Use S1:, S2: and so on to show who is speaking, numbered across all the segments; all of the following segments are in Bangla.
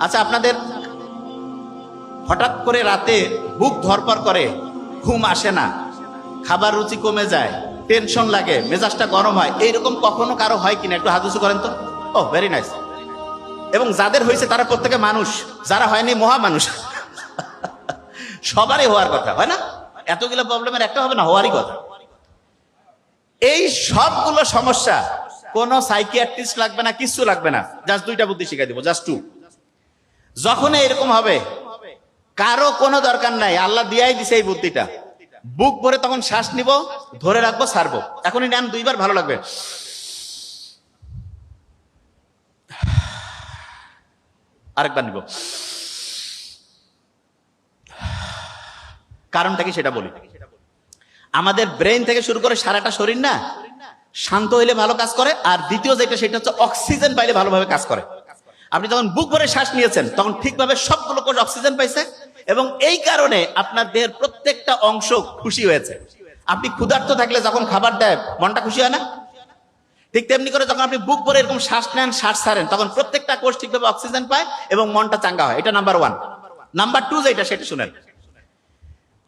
S1: আচ্ছা, আপনাদের হঠাৎ করে রাতে বুক ধরপড় করে, ঘুম আসে না, খাবার রুচি কমে যায়, টেনশন লাগে, মেজাজটা গরম হয়, এইরকম কখনো কারো হয় কিনা? একটু হাত উঁচু করেন তো। ও, ভেরি নাইস। এবং যাদের হয়েছে তারা প্রত্যেকে মানুষ, যারা হয়নি মহা মানুষ। সবারই হওয়ার কথা, হয় না? এতগুলো প্রবলেমের একটা হবে না, হওয়ারই কথা। এই সবগুলো সমস্যা কোন সাইকিয়াট্রিস্ট লাগবে না, কিছু লাগবে না, জাস্ট দুইটা বুদ্ধি শিখাই দিব, জাস্ট টু। যখন এরকম হবে কারো কোনো দরকার নাই, আল্লাহ দিয়াই দিছে এই বুদ্ধিটা। বুক ভরে তখন শ্বাস নিব, ধরে রাখবো, ছাড়বো। এখনই নেন, দুইবার, ভালো লাগবে। আরেকবার নিব। কারণটা কি সেটা বলি। আমাদের ব্রেন থেকে শুরু করে সারাটা শরীর না শান্ত হইলে ভালো কাজ করে, আর দ্বিতীয় যেটা সেটা হচ্ছে অক্সিজেন পাইলে ভালোভাবে কাজ করে। আপনি যখন বুক ভরে শ্বাস নিয়েছেন তখন ঠিকভাবে সবগুলো কোষ অক্সিজেন পাইছে, এবং এই কারণে আপনার দেহের প্রত্যেকটা অংশ খুশি হয়েছে। আপনি ক্ষুধার্ত থাকলে যখন খাবার দেয় মনটা খুশি হয় না? ঠিক তেমনি করে যখন আপনি বুক ভরে এরকম শ্বাস নেন, শ্বাস ছাড়েন, তখন প্রত্যেকটা কোষ ঠিকভাবে অক্সিজেন পায় এবং মনটা চাঙ্গা হয়। এটা নাম্বার ওয়ান। নাম্বার টু যেটা সেটা শুনেন।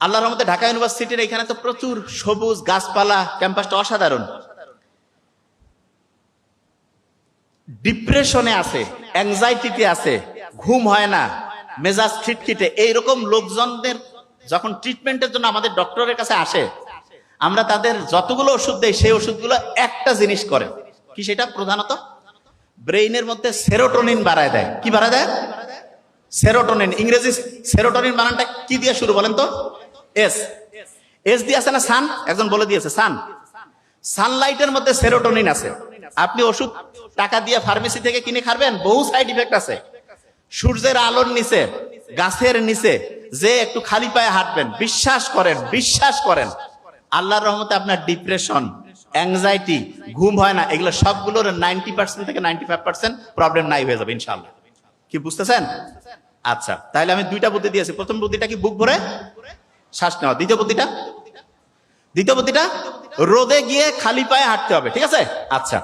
S1: আল্লাহর রহমতে ঢাকা ইউনিভার্সিটির এখানে তো প্রচুর সবুজ গাছপালা, ক্যাম্পাসটা অসাধারণ। ডিপ্রেশনে আছে, অ্যাংজাইটিতে আছে, ঘুম হয় না, মেজাজ খিটখিটে, এইরকম লোকজনদের যখন ট্রিটমেন্টের জন্য আমাদের ডক্টরের কাছে আসে, আমরা তাদের যতগুলো ওষুধ দেই সেই ওষুধগুলো একটা জিনিস করে কি, সেটা প্রধানত ব্রেইনের মধ্যে সেরোটোনিন বাড়ায় দেয়। কি বাড়ায় দেয়? সেরোটোনিন। ইংরেজি সেরোটোনিন বানানটা কি দিয়ে শুরু বলেন তো? এস। এস দিয়ে আছে না সান? একজন বলে দিয়েছে সান। সানলাইটের মধ্যে সেরোটোনিন আছে। আপনি ওষুধ টাকা দিয়ে ফার্মেসি থেকে কিনে খাবেন, বহু সাইড ইফেক্ট আছে। সূর্যের আলোর নিচে, গাছের নিচে যে একটু খালি পায়ে হাঁটবেন, বিশ্বাস করেন, বিশ্বাস করেন, আল্লাহর রহমতে আপনার ডিপ্রেশন, অ্যাংজাইটি, ঘুম হয় না, এগুলো সবগুলোর 90% থেকে 95% প্রবলেম নাই হয়ে যাবে ইনশাআল্লাহ। কি বুঝতেছেন? আচ্ছা, তাহলে আমি দুইটা বুদ্ধি দিয়েছি। প্রথম বুদ্ধিটা কি? বুক ভরে শ্বাস নেওয়া। দ্বিতীয় বুদ্ধিটা রোদে গিয়ে খালি পায়ে হাঁটতে হবে। ঠিক আছে? আচ্ছা।